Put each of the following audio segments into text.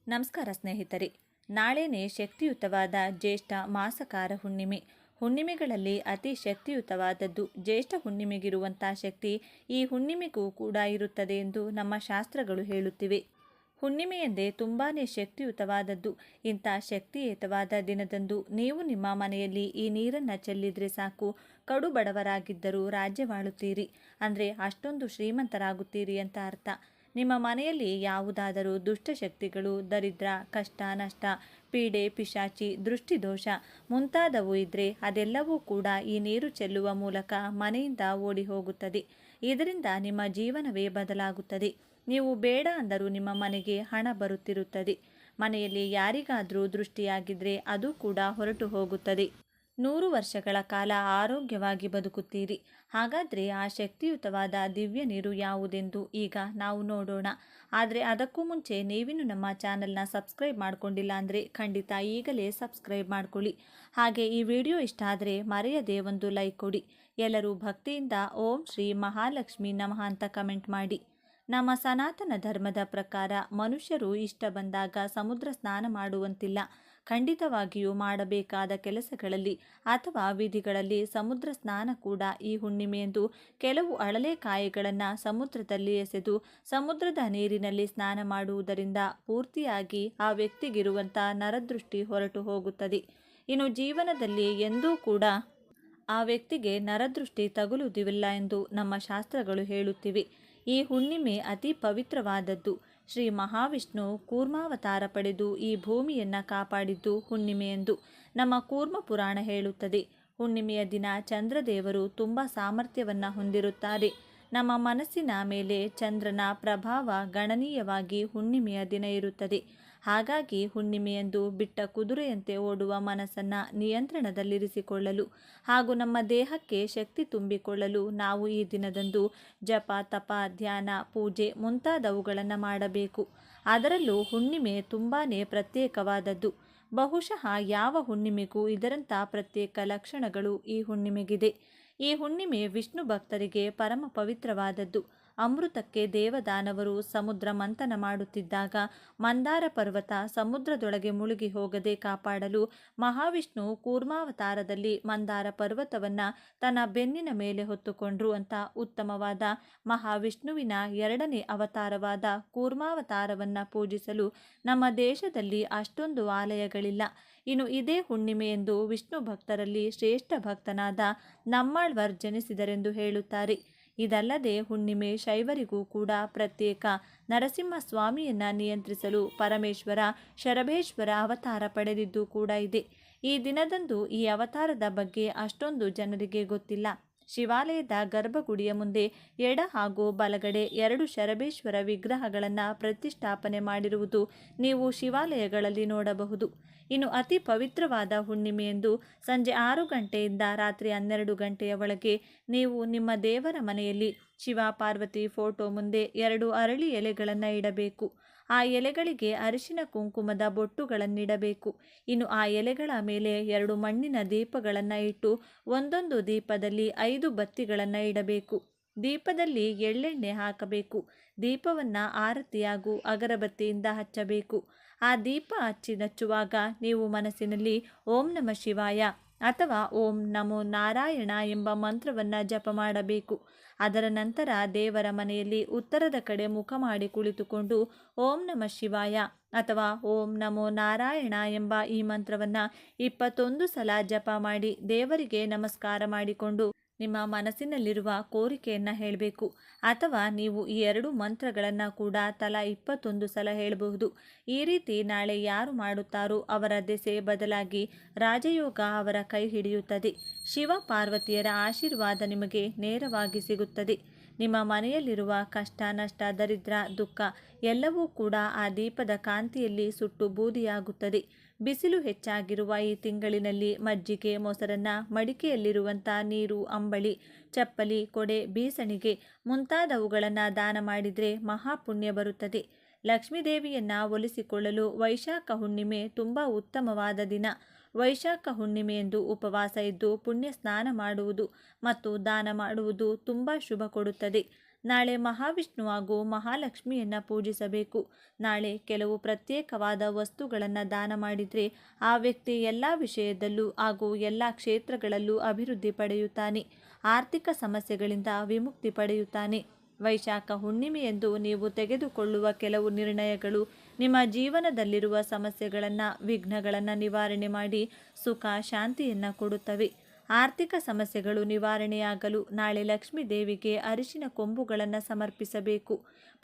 ನಮಸ್ಕಾರ ಸ್ನೇಹಿತರೆ. ನಾಳೆನೇ ಶಕ್ತಿಯುತವಾದ ಜ್ಯೇಷ್ಠ ಮಾಸಕಾರ ಹುಣ್ಣಿಮೆ. ಹುಣ್ಣಿಮೆಗಳಲ್ಲಿ ಅತಿ ಶಕ್ತಿಯುತವಾದದ್ದು ಜ್ಯೇಷ್ಠ ಹುಣ್ಣಿಮೆಗಿರುವಂಥ ಶಕ್ತಿ ಈ ಹುಣ್ಣಿಮೆಗೂ ಕೂಡ ಇರುತ್ತದೆ ಎಂದು ನಮ್ಮ ಶಾಸ್ತ್ರಗಳು ಹೇಳುತ್ತಿವೆ. ಹುಣ್ಣಿಮೆಯಂದೇ ತುಂಬಾ ಶಕ್ತಿಯುತವಾದದ್ದು. ಇಂಥ ಶಕ್ತಿಯುತವಾದ ದಿನದಂದು ನೀವು ನಿಮ್ಮ ಮನೆಯಲ್ಲಿ ಈ ನೀರನ್ನು ಚೆಲ್ಲಿದ್ರೆ ಸಾಕು, ಕಡು ಬಡವರಾಗಿದ್ದರೂ ರಾಜ್ಯವಾಳುತ್ತೀರಿ, ಅಂದರೆ ಅಷ್ಟೊಂದು ಶ್ರೀಮಂತರಾಗುತ್ತೀರಿ ಅಂತ ಅರ್ಥ. ನಿಮ್ಮ ಮನೆಯಲ್ಲಿ ಯಾವುದಾದರೂ ದುಷ್ಟಶಕ್ತಿಗಳು, ದರಿದ್ರ, ಕಷ್ಟ ನಷ್ಟ, ಪೀಡೆ ಪಿಶಾಚಿ, ದೃಷ್ಟಿದೋಷ ಮುಂತಾದವು ಇದ್ದರೆ ಅದೆಲ್ಲವೂ ಕೂಡ ಈ ನೀರು ಚೆಲ್ಲುವ ಮೂಲಕ ಮನೆಯಿಂದ ಓಡಿ ಹೋಗುತ್ತದೆ. ಇದರಿಂದ ನಿಮ್ಮ ಜೀವನವೇ ಬದಲಾಗುತ್ತದೆ. ನೀವು ಬೇಡ ಅಂದರೂ ನಿಮ್ಮ ಮನೆಗೆ ಹಣ ಬರುತ್ತಿರುತ್ತದೆ. ಮನೆಯಲ್ಲಿ ಯಾರಿಗಾದರೂ ದೃಷ್ಟಿಯಾಗಿದ್ದರೆ ಅದು ಕೂಡ ಹೊರಟು ಹೋಗುತ್ತದೆ. 100 ವರ್ಷಗಳ ಕಾಲ ಆರೋಗ್ಯವಾಗಿ ಬದುಕುತ್ತೀರಿ. ಹಾಗಾದರೆ ಆ ಶಕ್ತಿಯುತವಾದ ದಿವ್ಯ ನೀರು ಯಾವುದೆಂದು ಈಗ ನಾವು ನೋಡೋಣ. ಆದರೆ ಅದಕ್ಕೂ ಮುಂಚೆ ನೀವಿನ್ನು ನಮ್ಮ ಚಾನಲ್ನ ಸಬ್ಸ್ಕ್ರೈಬ್ ಮಾಡಿಕೊಂಡಿಲ್ಲ ಅಂದರೆ ಖಂಡಿತ ಈಗಲೇ ಸಬ್ಸ್ಕ್ರೈಬ್ ಮಾಡ್ಕೊಳ್ಳಿ. ಹಾಗೆ ಈ ವಿಡಿಯೋ ಇಷ್ಟ ಆದರೆ ಮರೆಯದೆ ಒಂದು ಲೈಕ್ ಕೊಡಿ. ಎಲ್ಲರೂ ಭಕ್ತಿಯಿಂದ ಓಂ ಶ್ರೀ ಮಹಾಲಕ್ಷ್ಮಿ ನಮಃ ಅಂತ ಕಮೆಂಟ್ ಮಾಡಿ. ನಮ್ಮ ಸನಾತನ ಧರ್ಮದ ಪ್ರಕಾರ ಮನುಷ್ಯರು ಇಷ್ಟ ಬಂದಾಗ ಸಮುದ್ರ ಸ್ನಾನ ಮಾಡುವಂತಿಲ್ಲ. ಖಂಡಿತವಾಗಿಯೂ ಮಾಡಬೇಕಾದ ಕೆಲಸಗಳಲ್ಲಿ ಅಥವಾ ವಿಧಿಗಳಲ್ಲಿ ಸಮುದ್ರ ಸ್ನಾನ ಕೂಡ ಈ ಹುಣ್ಣಿಮೆಯಂದು ಕೆಲವು ಅಳಲೆಕಾಯಿಗಳನ್ನು ಸಮುದ್ರದಲ್ಲಿ ಎಸೆದು ಸಮುದ್ರದ ನೀರಿನಲ್ಲಿ ಸ್ನಾನ ಮಾಡುವುದರಿಂದ ಪೂರ್ತಿಯಾಗಿ ಆ ವ್ಯಕ್ತಿಗಿರುವಂಥ ನರದೃಷ್ಟಿ ಹೊರಟು ಹೋಗುತ್ತದೆ. ಇನ್ನು ಜೀವನದಲ್ಲಿ ಎಂದೂ ಕೂಡ ಆ ವ್ಯಕ್ತಿಗೆ ನರದೃಷ್ಟಿ ತಗುಲುವುದಿಲ್ಲ ಎಂದು ನಮ್ಮ ಶಾಸ್ತ್ರಗಳು ಹೇಳುತ್ತಿವೆ. ಈ ಹುಣ್ಣಿಮೆ ಅತಿ ಪವಿತ್ರವಾದದ್ದು. ಶ್ರೀ ಮಹಾವಿಷ್ಣು ಕೂರ್ಮಾವತಾರ ಪಡೆದು ಈ ಭೂಮಿಯನ್ನು ಕಾಪಾಡಿದ್ದು ಹುಣ್ಣಿಮೆಯೆಂದು ನಮ್ಮ ಕೂರ್ಮ ಪುರಾಣ ಹೇಳುತ್ತದೆ. ಹುಣ್ಣಿಮೆಯ ದಿನ ಚಂದ್ರದೇವರು ತುಂಬ ಸಾಮರ್ಥ್ಯವನ್ನು ಹೊಂದಿರುತ್ತಾರೆ. ನಮ್ಮ ಮನಸ್ಸಿನ ಮೇಲೆ ಚಂದ್ರನ ಪ್ರಭಾವ ಗಣನೀಯವಾಗಿ ಹುಣ್ಣಿಮೆಯ ದಿನ ಇರುತ್ತದೆ. ಹಾಗಾಗಿ ಹುಣ್ಣಿಮೆಯಂದು ಬಿಟ್ಟ ಕುದುರೆಯಂತೆ ಓಡುವ ಮನಸ್ಸನ್ನು ನಿಯಂತ್ರಣದಲ್ಲಿರಿಸಿಕೊಳ್ಳಲು ಹಾಗೂ ನಮ್ಮ ದೇಹಕ್ಕೆ ಶಕ್ತಿ ತುಂಬಿಕೊಳ್ಳಲು ನಾವು ಈ ದಿನದಂದು ಜಪ, ತಪ, ಧ್ಯಾನ, ಪೂಜೆ ಮುಂತಾದವುಗಳನ್ನು ಮಾಡಬೇಕು. ಅದರಲ್ಲೂ ಹುಣ್ಣಿಮೆ ತುಂಬಾ ಪ್ರತ್ಯೇಕವಾದದ್ದು. ಬಹುಶಃ ಯಾವ ಹುಣ್ಣಿಮೆಗೂ ಇದರಂಥ ಪ್ರತ್ಯೇಕ ಲಕ್ಷಣಗಳು ಈ ಹುಣ್ಣಿಮೆಗಿದೆ. ಈ ಹುಣ್ಣಿಮೆ ವಿಷ್ಣು ಭಕ್ತರಿಗೆ ಪರಮ ಪವಿತ್ರವಾದದ್ದು. ಅಮೃತಕ್ಕೆ ದೇವದಾನವರು ಸಮುದ್ರ ಮಂಥನ ಮಾಡುತ್ತಿದ್ದಾಗ ಮಂದಾರ ಪರ್ವತ ಸಮುದ್ರದೊಳಗೆ ಮುಳುಗಿ ಹೋಗದೆ ಕಾಪಾಡಲು ಮಹಾವಿಷ್ಣು ಕೂರ್ಮಾವತಾರದಲ್ಲಿ ಮಂದಾರ ಪರ್ವತವನ್ನು ತನ್ನ ಬೆನ್ನಿನ ಮೇಲೆ ಹೊತ್ತುಕೊಂಡ್ರು ಅಂತ ಉತ್ತಮವಾದ ಮಹಾವಿಷ್ಣುವಿನ 2ನೇ ಅವತಾರವಾದ ಕೂರ್ಮಾವತಾರವನ್ನು ಪೂಜಿಸಲು ನಮ್ಮ ದೇಶದಲ್ಲಿ ಅಷ್ಟೊಂದು ಆಲಯಗಳಿಲ್ಲ. ಇನ್ನು ಇದೇ ಹುಣ್ಣಿಮೆಯೆಂದು ವಿಷ್ಣು ಭಕ್ತರಲ್ಲಿ ಶ್ರೇಷ್ಠ ಭಕ್ತನಾದ ನಮ್ಮಾಳ್ವಾರ್ ಜನಿಸಿದರೆಂದು ಹೇಳುತ್ತಾರೆ. ಇದಲ್ಲದೆ ಹುಣ್ಣಿಮೆ ಶೈವರಿಗೂ ಕೂಡ ಪ್ರತ್ಯೇಕ. ನರಸಿಂಹಸ್ವಾಮಿಯನ್ನು ನಿಯಂತ್ರಿಸಲು ಪರಮೇಶ್ವರ ಶರಭೇಶ್ವರ ಅವತಾರ ಪಡೆದಿದ್ದು ಕೂಡ ಇದೆ. ಈ ದಿನದಂದು ಈ ಅವತಾರದ ಬಗ್ಗೆ ಅಷ್ಟೊಂದು ಜನರಿಗೆ ಗೊತ್ತಿಲ್ಲ. ಶಿವಾಲಯದ ಗರ್ಭಗುಡಿಯ ಮುಂದೆ ಎಡ ಹಾಗೂ ಬಲಗಡೆ 2 ಶರಭೇಶ್ವರ ವಿಗ್ರಹಗಳನ್ನು ಪ್ರತಿಷ್ಠಾಪನೆ ಮಾಡಿರುವುದು ನೀವು ಶಿವಾಲಯಗಳಲ್ಲಿ ನೋಡಬಹುದು. ಇನ್ನು ಅತಿ ಪವಿತ್ರವಾದ ಹುಣ್ಣಿಮೆಯೆಂದು ಸಂಜೆ 6 ಗಂಟೆಯಿಂದ ರಾತ್ರಿ 12 ಗಂಟೆಯ ಒಳಗೆ ನೀವು ನಿಮ್ಮ ದೇವರ ಮನೆಯಲ್ಲಿ ಶಿವ ಪಾರ್ವತಿ ಫೋಟೋ ಮುಂದೆ 2 ಅರಳಿ ಎಲೆಗಳನ್ನು ಇಡಬೇಕು. ಆ ಎಲೆಗಳಿಗೆ ಅರಿಶಿನ ಕುಂಕುಮದ ಬೊಟ್ಟುಗಳನ್ನಿಡಬೇಕು. ಇನ್ನು ಆ ಎಲೆಗಳ ಮೇಲೆ 2 ಮಣ್ಣಿನ ದೀಪಗಳನ್ನು ಇಟ್ಟು ಒಂದೊಂದು ದೀಪದಲ್ಲಿ 5 ಬತ್ತಿಗಳನ್ನು ಇಡಬೇಕು. ದೀಪದಲ್ಲಿ ಎಳ್ಳೆಣ್ಣೆ ಹಾಕಬೇಕು. ದೀಪವನ್ನು ಆರತಿ ಹಾಗೂ ಅಗರಬತ್ತಿಯಿಂದ ಹಚ್ಚಬೇಕು. ಆ ದೀಪ ಹಚ್ಚುವಾಗ ನೀವು ಮನಸ್ಸಿನಲ್ಲಿ ಓಂ ನಮಃ ಶಿವಾಯ ಅಥವಾ ಓಂ ನಮೋ ನಾರಾಯಣ ಎಂಬ ಮಂತ್ರವನ್ನು ಜಪ ಮಾಡಬೇಕು. ಅದರ ನಂತರ ದೇವರ ಮನೆಯಲ್ಲಿ ಉತ್ತರದ ಕಡೆ ಮುಖ ಮಾಡಿ ಕುಳಿತುಕೊಂಡು ಓಂ ನಮಃ ಶಿವಾಯ ಅಥವಾ ಓಂ ನಮೋ ನಾರಾಯಣ ಎಂಬ ಈ ಮಂತ್ರವನ್ನು 21 ಸಲ ಜಪ ಮಾಡಿ ದೇವರಿಗೆ ನಮಸ್ಕಾರ ಮಾಡಿಕೊಂಡು ನಿಮ್ಮ ಮನಸ್ಸಿನಲ್ಲಿರುವ ಕೋರಿಕೆಯನ್ನು ಹೇಳಬೇಕು. ಅಥವಾ ನೀವು ಈ 2 ಮಂತ್ರಗಳನ್ನು ಕೂಡ ತಲಾ 21 ಸಲ ಹೇಳಬಹುದು. ಈ ರೀತಿ ನಾಳೆ ಯಾರು ಮಾಡುತ್ತಾರೋ ಅವರ ದೆಸೆ ಬದಲಾಗಿ ರಾಜಯೋಗ ಅವರ ಕೈ ಹಿಡಿಯುತ್ತದೆ. ಶಿವ ಪಾರ್ವತಿಯರ ಆಶೀರ್ವಾದ ನಿಮಗೆ ನೇರವಾಗಿ ಸಿಗುತ್ತದೆ. ನಿಮ್ಮ ಮನೆಯಲ್ಲಿರುವ ಕಷ್ಟ ನಷ್ಟ ದರಿದ್ರ ದುಃಖ ಎಲ್ಲವೂ ಕೂಡ ಆ ದೀಪದ ಕಾಂತಿಯಲ್ಲಿ ಸುಟ್ಟು ಬೂದಿಯಾಗುತ್ತದೆ. ಬಿಸಿಲು ಹೆಚ್ಚಾಗಿರುವ ಈ ತಿಂಗಳಿನಲ್ಲಿ ಮಜ್ಜಿಗೆ, ಮೊಸರನ್ನ, ಮಡಿಕೆಯಲ್ಲಿರುವಂಥ ನೀರು, ಅಂಬಳಿ, ಚಪ್ಪಲಿ, ಕೊಡೆ, ಬೀಸಣಿಗೆ ಮುಂತಾದವುಗಳನ್ನು ದಾನ ಮಾಡಿದರೆ ಮಹಾಪುಣ್ಯ ಬರುತ್ತದೆ. ಲಕ್ಷ್ಮೀದೇವಿಯನ್ನು ಒಲಿಸಿಕೊಳ್ಳಲು ವೈಶಾಖ ಹುಣ್ಣಿಮೆ ತುಂಬ ಉತ್ತಮವಾದ ದಿನ. ವೈಶಾಖ ಹುಣ್ಣಿಮೆಯಂದು ಉಪವಾಸ ಇದ್ದು ಪುಣ್ಯ ಸ್ನಾನ ಮಾಡುವುದು ಮತ್ತು ದಾನ ಮಾಡುವುದು ತುಂಬ ಶುಭ ಕೊಡುತ್ತದೆ. ನಾಳೆ ಮಹಾವಿಷ್ಣು ಹಾಗೂ ಮಹಾಲಕ್ಷ್ಮಿಯನ್ನು ಪೂಜಿಸಬೇಕು. ನಾಳೆ ಕೆಲವು ಪ್ರತ್ಯೇಕವಾದ ವಸ್ತುಗಳನ್ನು ದಾನ ಮಾಡಿದರೆ ಆ ವ್ಯಕ್ತಿ ಎಲ್ಲ ವಿಷಯದಲ್ಲೂ ಹಾಗೂ ಎಲ್ಲ ಕ್ಷೇತ್ರಗಳಲ್ಲೂ ಅಭಿವೃದ್ಧಿ ಪಡೆಯುತ್ತಾನೆ. ಆರ್ಥಿಕ ಸಮಸ್ಯೆಗಳಿಂದ ವಿಮುಕ್ತಿ ಪಡೆಯುತ್ತಾನೆ. ವೈಶಾಖ ಹುಣ್ಣಿಮೆಯಂದು ನೀವು ತೆಗೆದುಕೊಳ್ಳುವ ಕೆಲವು ನಿರ್ಣಯಗಳು ನಿಮ್ಮ ಜೀವನದಲ್ಲಿರುವ ಸಮಸ್ಯೆಗಳನ್ನು, ವಿಘ್ನಗಳನ್ನು ನಿವಾರಣೆ ಮಾಡಿ ಸುಖ ಶಾಂತಿಯನ್ನು ಕೊಡುತ್ತವೆ. ಆರ್ಥಿಕ ಸಮಸ್ಯೆಗಳು ನಿವಾರಣೆಯಾಗಲು ನಾಳೆ ಲಕ್ಷ್ಮೀ ದೇವಿಗೆ ಅರಿಶಿನ ಕೊಂಬುಗಳನ್ನು ಸಮರ್ಪಿಸಬೇಕು.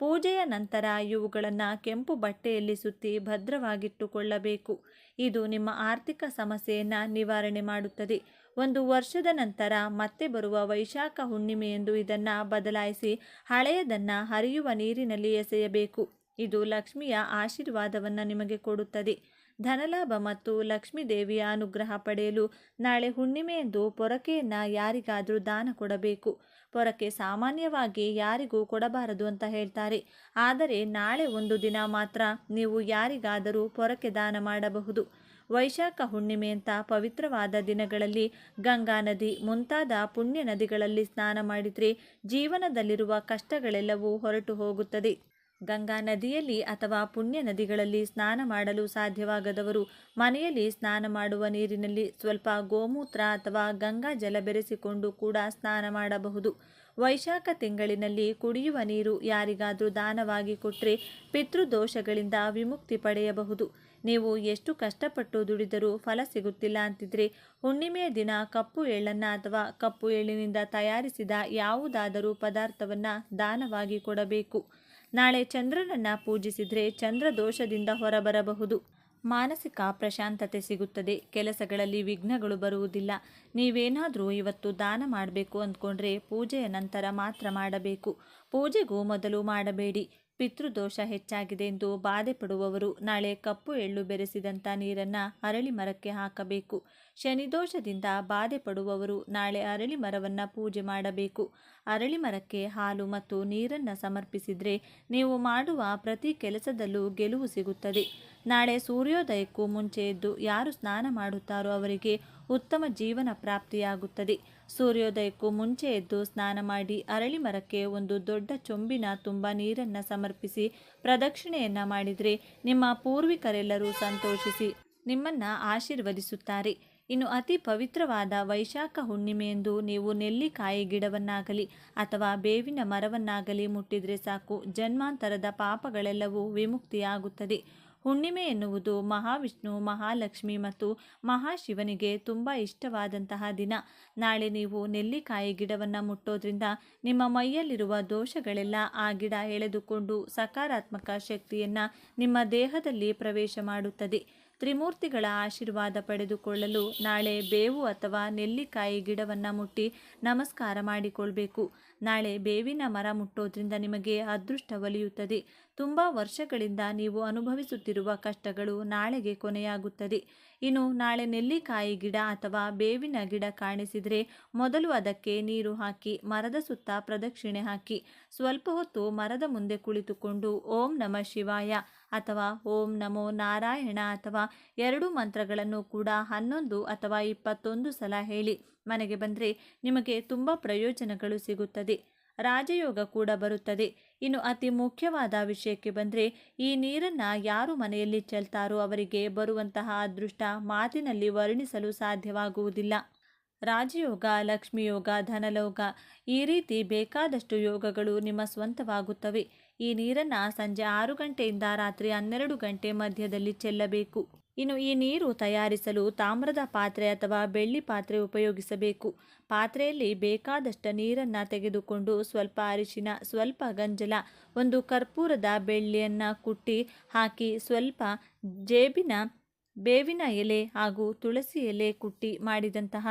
ಪೂಜೆಯ ನಂತರ ಇವುಗಳನ್ನು ಕೆಂಪು ಬಟ್ಟೆಯಲ್ಲಿ ಸುತ್ತಿ ಭದ್ರವಾಗಿಟ್ಟುಕೊಳ್ಳಬೇಕು. ಇದು ನಿಮ್ಮ ಆರ್ಥಿಕ ಸಮಸ್ಯೆಯನ್ನು ನಿವಾರಣೆ ಮಾಡುತ್ತದೆ. 1 ವರ್ಷದ ನಂತರ ಮತ್ತೆ ಬರುವ ವೈಶಾಖ ಹುಣ್ಣಿಮೆಯಂದು ಇದನ್ನು ಬದಲಾಯಿಸಿ ಹಳೆಯದನ್ನು ಹರಿಯುವ ನೀರಿನಲ್ಲಿ ಎಸೆಯಬೇಕು. ಇದು ಲಕ್ಷ್ಮಿಯ ಆಶೀರ್ವಾದವನ್ನು ನಿಮಗೆ ಕೊಡುತ್ತದೆ. ಧನಲಾಭ ಮತ್ತು ಲಕ್ಷ್ಮೀ ದೇವಿಯ ಅನುಗ್ರಹ ಪಡೆಯಲು ನಾಳೆ ಹುಣ್ಣಿಮೆಯಂದು ಪೊರಕೆಯನ್ನು ಯಾರಿಗಾದರೂ ದಾನ ಕೊಡಬೇಕು. ಪೊರಕೆ ಸಾಮಾನ್ಯವಾಗಿ ಯಾರಿಗೂ ಕೊಡಬಾರದು ಅಂತ ಹೇಳ್ತಾರೆ. ಆದರೆ ನಾಳೆ ಒಂದು ದಿನ ಮಾತ್ರ ನೀವು ಯಾರಿಗಾದರೂ ಪೊರಕೆ ದಾನ ಮಾಡಬಹುದು. ವೈಶಾಖ ಹುಣ್ಣಿಮೆಯಂಥ ಪವಿತ್ರವಾದ ದಿನಗಳಲ್ಲಿ ಗಂಗಾ ನದಿ ಮುಂತಾದ ಪುಣ್ಯ ನದಿಗಳಲ್ಲಿ ಸ್ನಾನ ಮಾಡಿದರೆ ಜೀವನದಲ್ಲಿರುವ ಕಷ್ಟಗಳೆಲ್ಲವೂ ಹೊರಟು ಹೋಗುತ್ತದೆ. ಗಂಗಾ ನದಿಯಲ್ಲಿ ಅಥವಾ ಪುಣ್ಯ ನದಿಗಳಲ್ಲಿ ಸ್ನಾನ ಮಾಡಲು ಸಾಧ್ಯವಾಗದವರು ಮನೆಯಲ್ಲಿ ಸ್ನಾನ ಮಾಡುವ ನೀರಿನಲ್ಲಿ ಸ್ವಲ್ಪ ಗೋಮೂತ್ರ ಅಥವಾ ಗಂಗಾ ಜಲ ಬೆರೆಸಿಕೊಂಡು ಕೂಡ ಸ್ನಾನ ಮಾಡಬಹುದು. ವೈಶಾಖ ತಿಂಗಳಿನಲ್ಲಿ ಕುಡಿಯುವ ನೀರು ಯಾರಿಗಾದರೂ ದಾನವಾಗಿ ಕೊಟ್ಟರೆ ಪಿತೃದೋಷಗಳಿಂದ ವಿಮುಕ್ತಿ ಪಡೆಯಬಹುದು. ನೀವು ಎಷ್ಟು ಕಷ್ಟಪಟ್ಟು ದುಡಿದರೂ ಫಲ ಸಿಗುತ್ತಿಲ್ಲ ಅಂತಿದ್ರೆ ಹುಣ್ಣಿಮೆಯ ದಿನ ಕಪ್ಪು ಎಳ್ಳನ್ನು ಅಥವಾ ಕಪ್ಪು ಎಳ್ಳಿನಿಂದ ತಯಾರಿಸಿದ ಯಾವುದಾದರೂ ಪದಾರ್ಥವನ್ನು ದಾನವಾಗಿ ಕೊಡಬೇಕು. ನಾಳೆ ಚಂದ್ರನನ್ನು ಪೂಜಿಸಿದರೆ ಚಂದ್ರ ದೋಷದಿಂದ ಹೊರಬರಬಹುದು. ಮಾನಸಿಕ ಪ್ರಶಾಂತತೆ ಸಿಗುತ್ತದೆ. ಕೆಲಸಗಳಲ್ಲಿ ವಿಘ್ನಗಳು ಬರುವುದಿಲ್ಲ. ನೀವೇನಾದರೂ ಇವತ್ತು ದಾನ ಮಾಡಬೇಕು ಅಂದ್ಕೊಂಡ್ರೆ ಪೂಜೆಯ ನಂತರ ಮಾತ್ರ ಮಾಡಬೇಕು. ಪೂಜೆಗೂ ಮೊದಲು ಮಾಡಬೇಡಿ. ಪಿತೃದೋಷ ಹೆಚ್ಚಾಗಿದೆ ಎಂದು ಬಾಧೆ ಪಡುವವರು ನಾಳೆ ಕಪ್ಪು ಎಳ್ಳು ಬೆರೆಸಿದಂಥ ನೀರನ್ನು ಅರಳಿ ಮರಕ್ಕೆ ಹಾಕಬೇಕು. ಶನಿದೋಷದಿಂದ ಬಾಧೆ ಪಡುವವರು ನಾಳೆ ಅರಳಿ ಮರವನ್ನು ಪೂಜೆ ಮಾಡಬೇಕು. ಅರಳಿ ಮರಕ್ಕೆ ಹಾಲು ಮತ್ತು ನೀರನ್ನು ಸಮರ್ಪಿಸಿದರೆ ನೀವು ಮಾಡುವ ಪ್ರತಿ ಕೆಲಸದಲ್ಲೂ ಗೆಲುವು ಸಿಗುತ್ತದೆ. ನಾಳೆ ಸೂರ್ಯೋದಯಕ್ಕೂ ಮುಂಚೆ ಎದ್ದು ಯಾರು ಸ್ನಾನ ಮಾಡುತ್ತಾರೋ ಅವರಿಗೆ ಉತ್ತಮ ಜೀವನ ಪ್ರಾಪ್ತಿಯಾಗುತ್ತದೆ. ಸೂರ್ಯೋದಯಕ್ಕೂ ಮುಂಚೆ ಎದ್ದು ಸ್ನಾನ ಮಾಡಿ ಅರಳಿ ಮರಕ್ಕೆ ಒಂದು ದೊಡ್ಡ ಚೊಂಬಿನ ತುಂಬ ನೀರನ್ನು ಸಮರ್ಪಿಸಿ ಪ್ರದಕ್ಷಿಣೆಯನ್ನು ಮಾಡಿದರೆ ನಿಮ್ಮ ಪೂರ್ವಿಕರೆಲ್ಲರೂ ಸಂತೋಷಿಸಿ ನಿಮ್ಮನ್ನು ಆಶೀರ್ವದಿಸುತ್ತಾರೆ. ಇನ್ನು ಅತಿ ಪವಿತ್ರವಾದ ವೈಶಾಖ ಹುಣ್ಣಿಮೆಯಂದು ನೀವು ನೆಲ್ಲಿಕಾಯಿ ಗಿಡವನ್ನಾಗಲಿ ಅಥವಾ ಬೇವಿನ ಮರವನ್ನಾಗಲಿ ಮುಟ್ಟಿದರೆ ಸಾಕು, ಜನ್ಮಾಂತರದ ಪಾಪಗಳೆಲ್ಲವೂ ವಿಮುಕ್ತಿಯಾಗುತ್ತದೆ. ಹುಣ್ಣಿಮೆ ಎನ್ನುವುದು ಮಹಾವಿಷ್ಣು, ಮಹಾಲಕ್ಷ್ಮಿ ಮತ್ತು ಮಹಾಶಿವನಿಗೆ ತುಂಬ ಇಷ್ಟವಾದಂತಹ ದಿನ. ನಾಳೆ ನೀವು ನೆಲ್ಲಿಕಾಯಿ ಗಿಡವನ್ನು ಮುಟ್ಟೋದ್ರಿಂದ ನಿಮ್ಮ ಮೈಯಲ್ಲಿರುವ ದೋಷಗಳೆಲ್ಲ ಆ ಗಿಡ ಎಳೆದುಕೊಂಡು ಸಕಾರಾತ್ಮಕ ಶಕ್ತಿಯನ್ನು ನಿಮ್ಮ ದೇಹದಲ್ಲಿ ಪ್ರವೇಶ ಮಾಡುತ್ತದೆ. ತ್ರಿಮೂರ್ತಿಗಳ ಆಶೀರ್ವಾದ ಪಡೆದುಕೊಳ್ಳಲು ನಾಳೆ ಬೇವು ಅಥವಾ ನೆಲ್ಲಿಕಾಯಿ ಗಿಡವನ್ನು ಮುಟ್ಟಿ ನಮಸ್ಕಾರ ಮಾಡಿಕೊಳ್ಬೇಕು. ನಾಳೆ ಬೇವಿನ ಮರ ಮುಟ್ಟೋದ್ರಿಂದ ನಿಮಗೆ ಅದೃಷ್ಟ ಒಲಿಯುತ್ತದೆ. ತುಂಬ ವರ್ಷಗಳಿಂದ ನೀವು ಅನುಭವಿಸುತ್ತಿರುವ ಕಷ್ಟಗಳು ನಾಳೆಗೆ ಕೊನೆಯಾಗುತ್ತದೆ. ಇನ್ನು ನಾಳೆ ನೆಲ್ಲಿಕಾಯಿ ಗಿಡ ಅಥವಾ ಬೇವಿನ ಗಿಡ ಕಾಣಿಸಿದರೆ ಮೊದಲು ಅದಕ್ಕೆ ನೀರು ಹಾಕಿ ಮರದ ಸುತ್ತ ಪ್ರದಕ್ಷಿಣೆ ಹಾಕಿ ಸ್ವಲ್ಪ ಹೊತ್ತು ಮರದ ಮುಂದೆ ಕುಳಿತುಕೊಂಡು ಓಂ ನಮಃ ಶಿವಾಯ ಅಥವಾ ಓಂ ನಮೋ ನಾರಾಯಣ ಅಥವಾ 2 ಮಂತ್ರಗಳನ್ನು ಕೂಡ 11 ಅಥವಾ 21 ಸಲ ಹೇಳಿ ಮನೆಗೆ ಬಂದರೆ ನಿಮಗೆ ತುಂಬ ಪ್ರಯೋಜನಗಳು ಸಿಗುತ್ತದೆ. ರಾಜಯೋಗ ಕೂಡ ಬರುತ್ತದೆ. ಇನ್ನು ಅತಿ ಮುಖ್ಯವಾದ ವಿಷಯಕ್ಕೆ ಬಂದರೆ ಈ ನೀರನ್ನು ಯಾರು ಮನೆಯಲ್ಲಿ ಚೆಲ್ತಾರೋ ಅವರಿಗೆ ಬರುವಂತಹ ಅದೃಷ್ಟ ಮಾತಿನಲ್ಲಿ ವರ್ಣಿಸಲು ಸಾಧ್ಯವಾಗುವುದಿಲ್ಲ. ರಾಜಯೋಗ, ಲಕ್ಷ್ಮಿಯೋಗ, ಧನಯೋಗ ಈ ರೀತಿ ಬೇಕಾದಷ್ಟು ಯೋಗಗಳು ನಿಮ್ಮ ಸ್ವಂತವಾಗುತ್ತವೆ. ಈ ನೀರನ್ನು ಸಂಜೆ 6 ಗಂಟೆಯಿಂದ ರಾತ್ರಿ 12 ಗಂಟೆ ಮಧ್ಯದಲ್ಲಿ ಚೆಲ್ಲಬೇಕು. ಇನ್ನು ಈ ನೀರು ತಯಾರಿಸಲು ತಾಮ್ರದ ಪಾತ್ರೆ ಅಥವಾ ಬೆಳ್ಳಿ ಪಾತ್ರೆ ಉಪಯೋಗಿಸಬೇಕು. ಪಾತ್ರೆಯಲ್ಲಿ ಬೇಕಾದಷ್ಟು ನೀರನ್ನು ತೆಗೆದುಕೊಂಡು ಸ್ವಲ್ಪ ಅರಿಶಿನ, ಸ್ವಲ್ಪ ಗಂಜಲ, ಒಂದು ಕರ್ಪೂರದ ಬೆಳ್ಳಿಯನ್ನು ಕುಟ್ಟಿ ಹಾಕಿ ಸ್ವಲ್ಪ ಬೇವಿನ ಎಲೆ ಹಾಗೂ ತುಳಸಿ ಎಲೆ ಕುಟ್ಟಿ ಮಾಡಿದಂತಹ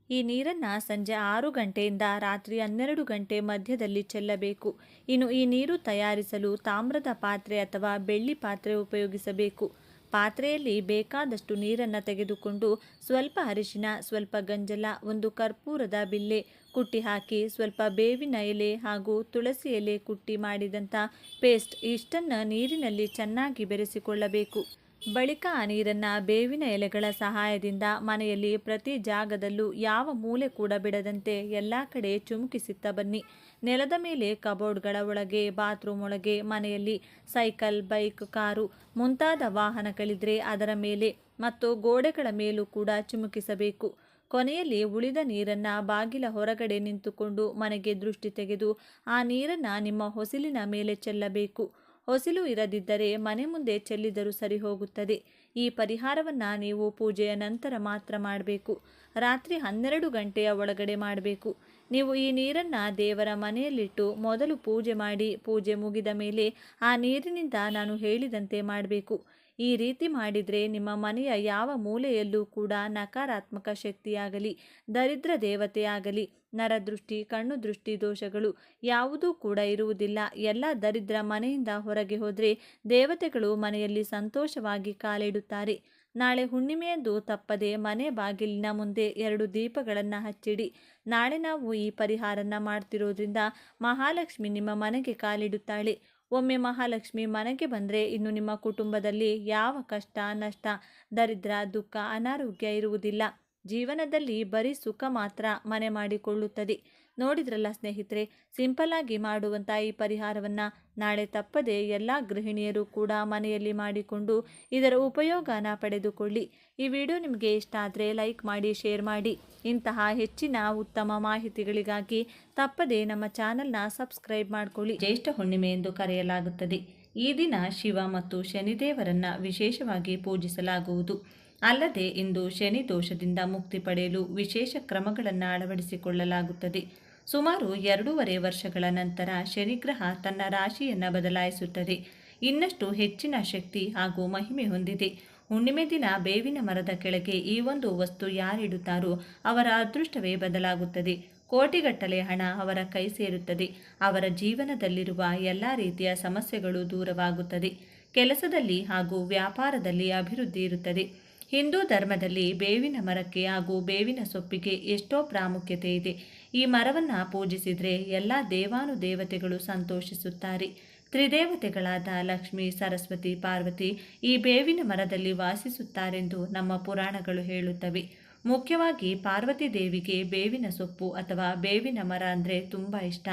ಈ ನೀರನ್ನು ಸಂಜೆ 6 ಗಂಟೆಯಿಂದ ರಾತ್ರಿ 12 ಗಂಟೆ ಮಧ್ಯದಲ್ಲಿ ಚೆಲ್ಲಬೇಕು. ಇನ್ನು ಈ ನೀರು ತಯಾರಿಸಲು ತಾಮ್ರದ ಪಾತ್ರೆ ಅಥವಾ ಬೆಳ್ಳಿ ಪಾತ್ರೆ ಉಪಯೋಗಿಸಬೇಕು. ಪಾತ್ರೆಯಲ್ಲಿ ಬೇಕಾದಷ್ಟು ನೀರನ್ನು ತೆಗೆದುಕೊಂಡು ಸ್ವಲ್ಪ ಅರಿಶಿನ, ಸ್ವಲ್ಪ ಗಂಜಲ, ಒಂದು ಕರ್ಪೂರದ ಬಿಲ್ಲೆ ಕುಟ್ಟಿ ಹಾಕಿ ಸ್ವಲ್ಪ ಬೇವಿನ ಎಲೆ ಹಾಗೂ ತುಳಸಿ ಎಲೆ ಕುಟ್ಟಿ ಮಾಡಿದಂಥ ಪೇಸ್ಟ್ ಇಷ್ಟನ್ನು ನೀರಿನಲ್ಲಿ ಚೆನ್ನಾಗಿ ಬೆರೆಸಿಕೊಳ್ಳಬೇಕು. ಬಳಿಕ ಆ ನೀರನ್ನು ಬೇವಿನ ಎಲೆಗಳ ಸಹಾಯದಿಂದ ಮನೆಯಲ್ಲಿ ಪ್ರತಿ ಜಾಗದಲ್ಲೂ ಯಾವ ಮೂಲೆ ಕೂಡ ಬಿಡದಂತೆ ಎಲ್ಲ ಕಡೆ ಚಿಮುಕಿಸುತ್ತಾ ಬನ್ನಿ. ನೆಲದ ಮೇಲೆ, ಕಬೋರ್ಡ್ಗಳ ಒಳಗೆ, ಬಾತ್ರೂಮ್ ಒಳಗೆ, ಮನೆಯಲ್ಲಿ ಸೈಕಲ್, ಬೈಕ್, ಕಾರು ಮುಂತಾದ ವಾಹನಗಳಿದ್ರೆ ಅದರ ಮೇಲೆ ಮತ್ತು ಗೋಡೆಗಳ ಮೇಲೂ ಕೂಡ ಚಿಮುಕಿಸಬೇಕು. ಕೊನೆಯಲ್ಲಿ ಉಳಿದ ನೀರನ್ನು ಬಾಗಿಲ ಹೊರಗಡೆ ನಿಂತುಕೊಂಡು ಮನೆಗೆ ದೃಷ್ಟಿ ತೆಗೆದು ಆ ನೀರನ್ನು ನಿಮ್ಮ ಹೊಸಿಲಿನ ಮೇಲೆ ಚೆಲ್ಲಬೇಕು. ಹೊಸಿಲು ಇರದಿದ್ದರೆ ಮನೆ ಮುಂದೆ ಚೆಲ್ಲಿದರೂ ಸರಿ ಹೋಗುತ್ತದೆ. ಈ ಪರಿಹಾರವನ್ನು ನೀವು ಪೂಜೆಯ ನಂತರ ಮಾತ್ರ ಮಾಡಬೇಕು. ರಾತ್ರಿ 12 ಗಂಟೆಯ ಒಳಗಡೆ ಮಾಡಬೇಕು. ನೀವು ಈ ನೀರನ್ನು ದೇವರ ಮನೆಯಲ್ಲಿಟ್ಟು ಮೊದಲು ಪೂಜೆ ಮಾಡಿ, ಪೂಜೆ ಮುಗಿದ ಮೇಲೆ ಆ ನೀರಿನಿಂದ ನಾನು ಹೇಳಿದಂತೆ ಮಾಡಬೇಕು. ಈ ರೀತಿ ಮಾಡಿದರೆ ನಿಮ್ಮ ಮನೆಯ ಯಾವ ಮೂಲೆಯಲ್ಲೂ ಕೂಡ ನಕಾರಾತ್ಮಕ ಶಕ್ತಿಯಾಗಲಿ, ದರಿದ್ರ ದೇವತೆಯಾಗಲಿ, ನರದೃಷ್ಟಿ, ಕಣ್ಣು ದೃಷ್ಟಿ ದೋಷಗಳು ಯಾವುದೂ ಕೂಡ ಇರುವುದಿಲ್ಲ. ಎಲ್ಲ ದರಿದ್ರ ಮನೆಯಿಂದ ಹೊರಗೆ ಹೋದರೆ ದೇವತೆಗಳು ಮನೆಯಲ್ಲಿ ಸಂತೋಷವಾಗಿ ಕಾಲಿಡುತ್ತಾರೆ. ನಾಳೆ ಹುಣ್ಣಿಮೆಯಂದು ತಪ್ಪದೆ ಮನೆ ಬಾಗಿಲಿನ ಮುಂದೆ 2 ದೀಪಗಳನ್ನು ಹಚ್ಚಿಡಿ. ನಾಳೆ ನಾವು ಈ ಪರಿಹಾರನ ಮಾಡ್ತಿರೋದ್ರಿಂದ ಮಹಾಲಕ್ಷ್ಮಿ ನಿಮ್ಮ ಮನೆಗೆ ಕಾಲಿಡುತ್ತಾಳೆ. ಒಮ್ಮೆ ಮಹಾಲಕ್ಷ್ಮಿ ಮನೆಗೆ ಬಂದರೆ ಇನ್ನು ನಿಮ್ಮ ಕುಟುಂಬದಲ್ಲಿ ಯಾವ ಕಷ್ಟ, ನಷ್ಟ, ದರಿದ್ರ, ದುಃಖ, ಅನಾರೋಗ್ಯ ಇರುವುದಿಲ್ಲ. ಜೀವನದಲ್ಲಿ ಬರೀ ಸುಖ ಮಾತ್ರ ಮನೆ ಮಾಡಿಕೊಳ್ಳುತ್ತದೆ. ನೋಡಿದ್ರಲ್ಲ ಸ್ನೇಹಿತರೆ, ಸಿಂಪಲ್ ಆಗಿ ಮಾಡುವಂಥ ಈ ಪರಿಹಾರವನ್ನು ನಾಳೆ ತಪ್ಪದೆ ಎಲ್ಲ ಗೃಹಿಣಿಯರು ಕೂಡ ಮನೆಯಲ್ಲಿ ಮಾಡಿಕೊಂಡು ಇದರ ಉಪಯೋಗನ ಪಡೆದುಕೊಳ್ಳಿ. ಈ ವಿಡಿಯೋ ನಿಮಗೆ ಇಷ್ಟ ಆದರೆ ಲೈಕ್ ಮಾಡಿ, ಶೇರ್ ಮಾಡಿ. ಇಂತಹ ಹೆಚ್ಚಿನ ಉತ್ತಮ ಮಾಹಿತಿಗಳಿಗಾಗಿ ತಪ್ಪದೆ ನಮ್ಮ ಚಾನಲ್ನ ಸಬ್ಸ್ಕ್ರೈಬ್ ಮಾಡಿಕೊಳ್ಳಿ. ಜ್ಯೇಷ್ಠ ಹುಣ್ಣಿಮೆ ಎಂದು ಕರೆಯಲಾಗುತ್ತದೆ. ಈ ದಿನ ಶಿವ ಮತ್ತು ಶನಿದೇವರನ್ನು ವಿಶೇಷವಾಗಿ ಪೂಜಿಸಲಾಗುವುದು. ಅಲ್ಲದೆ ಇಂದು ಶನಿ ದೋಷದಿಂದ ಮುಕ್ತಿ ಪಡೆಯಲು ವಿಶೇಷ ಕ್ರಮಗಳನ್ನು ಅಳವಡಿಸಿಕೊಳ್ಳಲಾಗುತ್ತದೆ. ಸುಮಾರು 2.5 ವರ್ಷಗಳ ನಂತರ ಶನಿಗ್ರಹ ತನ್ನ ರಾಶಿಯನ್ನು ಬದಲಾಯಿಸುತ್ತದೆ. ಇನ್ನಷ್ಟು ಹೆಚ್ಚಿನ ಶಕ್ತಿ ಹಾಗೂ ಮಹಿಮೆ ಹೊಂದಿದೆ. ಹುಣ್ಣಿಮೆ ದಿನ ಬೇವಿನ ಮರದ ಕೆಳಗೆ ಈ ಒಂದು ವಸ್ತು ಯಾರಿಡುತ್ತಾರೋ ಅವರ ಅದೃಷ್ಟವೇ ಬದಲಾಗುತ್ತದೆ. ಕೋಟಿಗಟ್ಟಲೆ ಹಣ ಅವರ ಕೈ ಸೇರುತ್ತದೆ. ಅವರ ಜೀವನದಲ್ಲಿರುವ ಎಲ್ಲ ರೀತಿಯ ಸಮಸ್ಯೆಗಳು ದೂರವಾಗುತ್ತದೆ. ಕೆಲಸದಲ್ಲಿ ಹಾಗೂ ವ್ಯಾಪಾರದಲ್ಲಿ ಅಭಿವೃದ್ಧಿ ಇರುತ್ತದೆ. ಹಿಂದೂ ಧರ್ಮದಲ್ಲಿ ಬೇವಿನ ಮರಕ್ಕೆ ಹಾಗೂ ಬೇವಿನ ಸೊಪ್ಪಿಗೆ ಎಷ್ಟೋ ಪ್ರಾಮುಖ್ಯತೆ ಇದೆ. ಈ ಮರವನ್ನು ಪೂಜಿಸಿದರೆ ಎಲ್ಲ ದೇವಾನುದೇವತೆಗಳು ಸಂತೋಷಿಸುತ್ತಾರೆ. ತ್ರಿದೇವತೆಗಳಾದ ಲಕ್ಷ್ಮಿ, ಸರಸ್ವತಿ, ಪಾರ್ವತಿ ಈ ಬೇವಿನ ಮರದಲ್ಲಿ ವಾಸಿಸುತ್ತಾರೆಂದು ನಮ್ಮ ಪುರಾಣಗಳು ಹೇಳುತ್ತವೆ. ಮುಖ್ಯವಾಗಿ ಪಾರ್ವತಿ ದೇವಿಗೆ ಬೇವಿನ ಸೊಪ್ಪು ಅಥವಾ ಬೇವಿನ ಮರ ಅಂದರೆ ತುಂಬ ಇಷ್ಟ.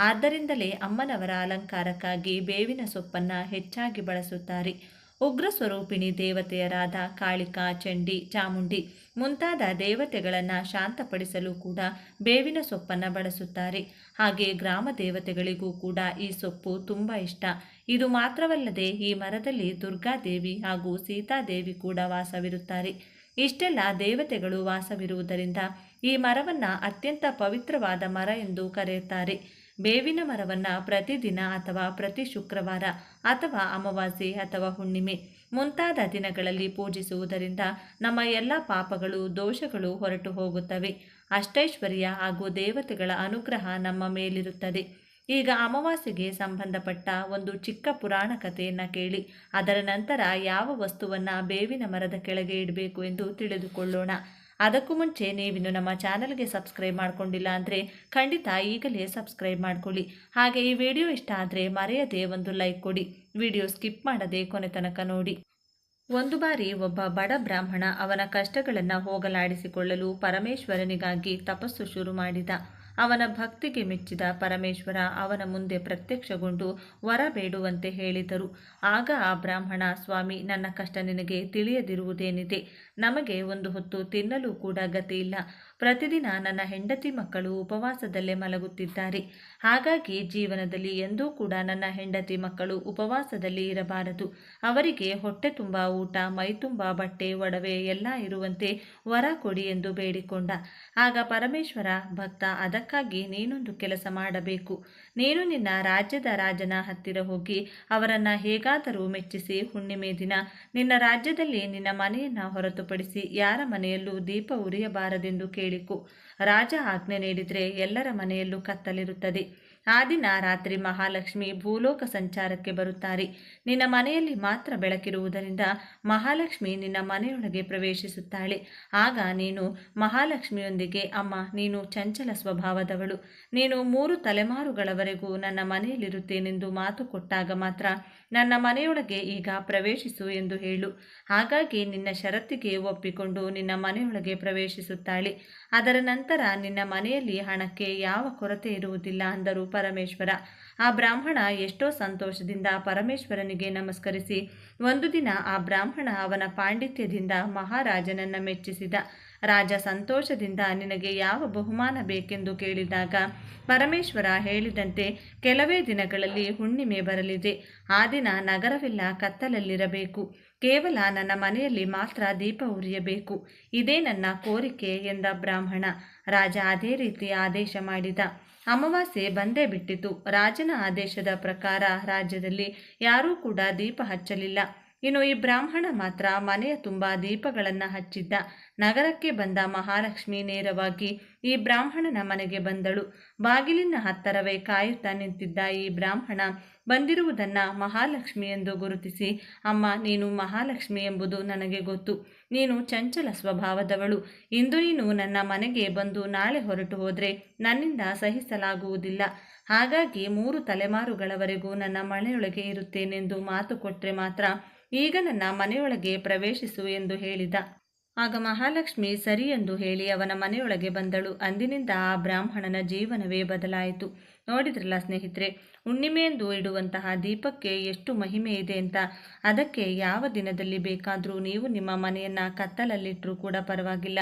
ಆದ್ದರಿಂದಲೇ ಅಮ್ಮನವರ ಅಲಂಕಾರಕ್ಕಾಗಿ ಬೇವಿನ ಸೊಪ್ಪನ್ನು ಹೆಚ್ಚಾಗಿ ಬಳಸುತ್ತಾರೆ. ಉಗ್ರ ಸ್ವರೂಪಿಣಿ ದೇವತೆಯರಾದ ಕಾಳಿಕಾ, ಚಂಡಿ, ಚಾಮುಂಡಿ ಮುಂತಾದ ದೇವತೆಗಳನ್ನು ಶಾಂತಪಡಿಸಲು ಕೂಡ ಬೇವಿನ ಸೊಪ್ಪನ್ನು ಬಳಸುತ್ತಾರೆ. ಹಾಗೆ ಗ್ರಾಮ ದೇವತೆಗಳಿಗೂ ಕೂಡ ಈ ಸೊಪ್ಪು ತುಂಬ ಇಷ್ಟ. ಇದು ಮಾತ್ರವಲ್ಲದೆ ಈ ಮರದಲ್ಲಿ ದುರ್ಗಾದೇವಿ ಹಾಗೂ ಸೀತಾದೇವಿ ಕೂಡ ವಾಸವಿರುತ್ತಾರೆ. ಇಷ್ಟೆಲ್ಲ ದೇವತೆಗಳು ವಾಸವಿರುವುದರಿಂದ ಈ ಮರವನ್ನು ಅತ್ಯಂತ ಪವಿತ್ರವಾದ ಮರ ಎಂದು ಕರೆಯುತ್ತಾರೆ. ಬೇವಿನ ಮರವನ್ನು ಪ್ರತಿದಿನ ಅಥವಾ ಪ್ರತಿ ಶುಕ್ರವಾರ ಅಥವಾ ಅಮಾವಾಸ್ಯೆ ಅಥವಾ ಹುಣ್ಣಿಮೆ ಮುಂತಾದ ದಿನಗಳಲ್ಲಿ ಪೂಜಿಸುವುದರಿಂದ ನಮ್ಮ ಎಲ್ಲ ಪಾಪಗಳು, ದೋಷಗಳು ಹೊರಟು ಹೋಗುತ್ತವೆ. ಅಷ್ಟೈಶ್ವರ್ಯ ಹಾಗೂ ದೇವತೆಗಳ ಅನುಗ್ರಹ ನಮ್ಮ ಮೇಲಿರುತ್ತದೆ. ಈಗ ಅಮಾವಾಸ್ಯೆಗೆ ಸಂಬಂಧಪಟ್ಟ ಒಂದು ಚಿಕ್ಕ ಪುರಾಣ ಕಥೆಯನ್ನು ಕೇಳಿ ಅದರ ನಂತರ ಯಾವ ವಸ್ತುವನ್ನು ಬೇವಿನ ಮರದ ಕೆಳಗೆ ಇಡಬೇಕು ಎಂದು ತಿಳಿದುಕೊಳ್ಳೋಣ. ಅದಕ್ಕೂ ಮುಂಚೆ ನೀವಿನ್ನು ನಮ್ಮ ಚಾನಲ್ಗೆ ಸಬ್ಸ್ಕ್ರೈಬ್ ಮಾಡಿಕೊಂಡಿಲ್ಲ ಅಂದರೆ ಖಂಡಿತ ಈಗಲೇ ಸಬ್ಸ್ಕ್ರೈಬ್ ಮಾಡಿಕೊಳ್ಳಿ. ಹಾಗೆ ಈ ವಿಡಿಯೋ ಇಷ್ಟ ಆದರೆ ಮರೆಯದೆ ಒಂದು ಲೈಕ್ ಕೊಡಿ. ವಿಡಿಯೋ ಸ್ಕಿಪ್ ಮಾಡದೆ ಕೊನೆ ತನಕ ನೋಡಿ. ಒಂದು ಬಾರಿ ಒಬ್ಬ ಬಡ ಬ್ರಾಹ್ಮಣ ಅವನ ಕಷ್ಟಗಳನ್ನು ಹೋಗಲಾಡಿಸಿಕೊಳ್ಳಲು ಪರಮೇಶ್ವರನಿಗಾಗಿ ತಪಸ್ಸು ಶುರು ಮಾಡಿದ. ಅವನ ಭಕ್ತಿಗೆ ಮೆಚ್ಚಿದ ಪರಮೇಶ್ವರ ಅವನ ಮುಂದೆ ಪ್ರತ್ಯಕ್ಷಗೊಂಡು ವರ ಬೇಡುವಂತೆ ಹೇಳಿದರು. ಆಗ ಆ ಬ್ರಾಹ್ಮಣ, ಸ್ವಾಮಿ, ನನ್ನ ಕಷ್ಟ ನಿನಗೆ ತಿಳಿಯದಿರುವುದೇನಿದೆ. ನಮಗೆ ಒಂದು ಹೊತ್ತು ತಿನ್ನಲು ಕೂಡ ಗತಿ ಇಲ್ಲ. ಪ್ರತಿದಿನ ನನ್ನ ಹೆಂಡತಿ ಮಕ್ಕಳು ಉಪವಾಸದಲ್ಲೇ ಮಲಗುತ್ತಿದ್ದಾರೆ. ಹಾಗಾಗಿ ಜೀವನದಲ್ಲಿ ಎಂದೂ ಕೂಡ ನನ್ನ ಹೆಂಡತಿ ಮಕ್ಕಳು ಉಪವಾಸದಲ್ಲಿ ಇರಬಾರದು. ಅವರಿಗೆ ಹೊಟ್ಟೆ ತುಂಬ ಊಟ, ಮೈ ತುಂಬ ಬಟ್ಟೆ, ಒಡವೆ ಎಲ್ಲ ಇರುವಂತೆ ವರ ಕೊಡಿ ಎಂದು ಬೇಡಿಕೊಂಡ. ಆಗ ಪರಮೇಶ್ವರ, ಭಕ್ತ, ಅದಕ್ಕಾಗಿ ನೀನೊಂದು ಕೆಲಸ ಮಾಡಬೇಕು. ನೀನು ನಿನ್ನ ರಾಜ್ಯದ ರಾಜನ ಹತ್ತಿರ ಹೋಗಿ ಅವರನ್ನು ಹೇಗಾದರೂ ಮೆಚ್ಚಿಸಿ ಹುಣ್ಣಿಮೆ ದಿನ ನಿನ್ನ ರಾಜ್ಯದಲ್ಲಿ ನಿನ್ನ ಮನೆಯನ್ನು ಹೊರತುಪಡಿಸಿ ಯಾರ ಮನೆಯಲ್ಲೂ ದೀಪ ಉರಿಯಬಾರದೆಂದು ಕೇಳಿಕೊ. ರಾಜ ಆಜ್ಞೆ ನೀಡಿದರೆ ಎಲ್ಲರ ಮನೆಯಲ್ಲೂ ಕತ್ತಲಿರುತ್ತದೆ. ಆ ದಿನ ರಾತ್ರಿ ಮಹಾಲಕ್ಷ್ಮಿ ಭೂಲೋಕ ಸಂಚಾರಕ್ಕೆ ಬರುತ್ತಾರೆ. ನಿನ್ನ ಮನೆಯಲ್ಲಿ ಮಾತ್ರ ಬೆಳಕಿರುವುದರಿಂದ ಮಹಾಲಕ್ಷ್ಮಿ ನಿನ್ನ ಮನೆಯೊಳಗೆ ಪ್ರವೇಶಿಸುತ್ತಾಳೆ. ಆಗ ನೀನು ಮಹಾಲಕ್ಷ್ಮಿಯೊಂದಿಗೆ, ಅಮ್ಮ, ನೀನು ಚಂಚಲ ಸ್ವಭಾವದವಳು, ನೀನು 3 ತಲೆಮಾರುಗಳವರೆಗೂ ನನ್ನ ಮನೆಯಲ್ಲಿರುತ್ತೇನೆಂದು ಮಾತು ಕೊಟ್ಟಾಗ ಮಾತ್ರ ನನ್ನ ಮನೆಯೊಳಗೆ ಈಗ ಪ್ರವೇಶಿಸು ಎಂದು ಹೇಳು. ಹಾಗಾಗಿ ನಿನ್ನ ಷರತ್ತಿಗೆ ಒಪ್ಪಿಕೊಂಡು ನಿನ್ನ ಮನೆಯೊಳಗೆ ಪ್ರವೇಶಿಸುತ್ತಾಳೆ. ಅದರ ನಂತರ ನಿನ್ನ ಮನೆಯಲ್ಲಿ ಹಣಕ್ಕೆ ಯಾವ ಕೊರತೆ ಇರುವುದಿಲ್ಲ ಅಂದರು ಪರಮೇಶ್ವರ. ಆ ಬ್ರಾಹ್ಮಣ ಎಷ್ಟೋ ಸಂತೋಷದಿಂದ ಪರಮೇಶ್ವರನಿಗೆ ನಮಸ್ಕರಿಸಿ ಒಂದು ದಿನ ಆ ಬ್ರಾಹ್ಮಣ ಅವನ ಪಾಂಡಿತ್ಯದಿಂದ ಮಹಾರಾಜನನ್ನ ಮೆಚ್ಚಿಸಿದ. ರಾಜ ಸಂತೋಷದಿಂದ ನಿನಗೆ ಯಾವ ಬಹುಮಾನ ಬೇಕೆಂದು ಕೇಳಿದಾಗ ಪರಮೇಶ್ವರ ಹೇಳಿದಂತೆ ಕೆಲವೇ ದಿನಗಳಲ್ಲಿ ಹುಣ್ಣಿಮೆ ಬರಲಿದೆ. ಆ ದಿನ ನಗರವೆಲ್ಲ ಕತ್ತಲಲ್ಲಿರಬೇಕು. ಕೇವಲ ನನ್ನ ಮನೆಯಲ್ಲಿ ಮಾತ್ರ ದೀಪ ಉರಿಯಬೇಕು. ಇದೇ ನನ್ನ ಕೋರಿಕೆ ಎಂದ ಬ್ರಾಹ್ಮಣ. ರಾಜ ಅದೇ ರೀತಿ ಆದೇಶ ಮಾಡಿದ. ಅಮಾವಾಸ್ಯೆ ಬಂದೇ ಬಿಟ್ಟಿತು. ರಾಜನ ಆದೇಶದ ಪ್ರಕಾರ ರಾಜ್ಯದಲ್ಲಿ ಯಾರೂ ಕೂಡ ದೀಪ ಹಚ್ಚಲಿಲ್ಲ. ಇನ್ನು ಈ ಬ್ರಾಹ್ಮಣ ಮಾತ್ರ ಮನೆಯ ತುಂಬ ದೀಪಗಳನ್ನು ಹಚ್ಚಿದ್ದ. ನಗರಕ್ಕೆ ಬಂದ ಮಹಾಲಕ್ಷ್ಮಿ ನೇರವಾಗಿ ಈ ಬ್ರಾಹ್ಮಣನ ಮನೆಗೆ ಬಂದಳು. ಬಾಗಿಲಿನ ಹತ್ತರವೇ ಕಾಯುತ್ತಾ ನಿಂತಿದ್ದ ಈ ಬ್ರಾಹ್ಮಣ ಬಂದಿರುವುದನ್ನು ಮಹಾಲಕ್ಷ್ಮಿ ಎಂದು ಗುರುತಿಸಿ, ಅಮ್ಮ, ನೀನು ಮಹಾಲಕ್ಷ್ಮಿ ಎಂಬುದು ನನಗೆ ಗೊತ್ತು. ನೀನು ಚಂಚಲ ಸ್ವಭಾವದವಳು. ಇಂದು ನೀನು ನನ್ನ ಮನೆಗೆ ಬಂದು ನಾಳೆ ಹೊರಟು ಹೋದರೆ ನನ್ನಿಂದ ಸಹಿಸಲಾಗುವುದಿಲ್ಲ. ಹಾಗಾಗಿ 3 ತಲೆಮಾರುಗಳವರೆಗೂ ನನ್ನ ಮನೆಯೊಳಗೆ ಇರುತ್ತೇನೆಂದು ಮಾತು ಕೊಟ್ಟರೆ ಮಾತ್ರ ಈಗ ನನ್ನ ಮನೆಯೊಳಗೆ ಪ್ರವೇಶಿಸು ಎಂದು ಹೇಳಿದ. ಆಗ ಮಹಾಲಕ್ಷ್ಮಿ ಸರಿ ಎಂದು ಹೇಳಿ ಅವನ ಮನೆಯೊಳಗೆ ಬಂದಳು. ಅಂದಿನಿಂದ ಆ ಬ್ರಾಹ್ಮಣನ ಜೀವನವೇ ಬದಲಾಯಿತು. ನೋಡಿದ್ರಲ್ಲ ಸ್ನೇಹಿತರೆ, ಹುಣ್ಣಿಮೆಯೆಂದು ಇಡುವಂತಹ ದೀಪಕ್ಕೆ ಎಷ್ಟು ಮಹಿಮೆ ಇದೆ ಅಂತ. ಅದಕ್ಕೆ ಯಾವ ದಿನದಲ್ಲಿ ಬೇಕಾದರೂ ನೀವು ನಿಮ್ಮ ಮನೆಯನ್ನು ಕತ್ತಲಲ್ಲಿಟ್ಟರೂ ಕೂಡ ಪರವಾಗಿಲ್ಲ.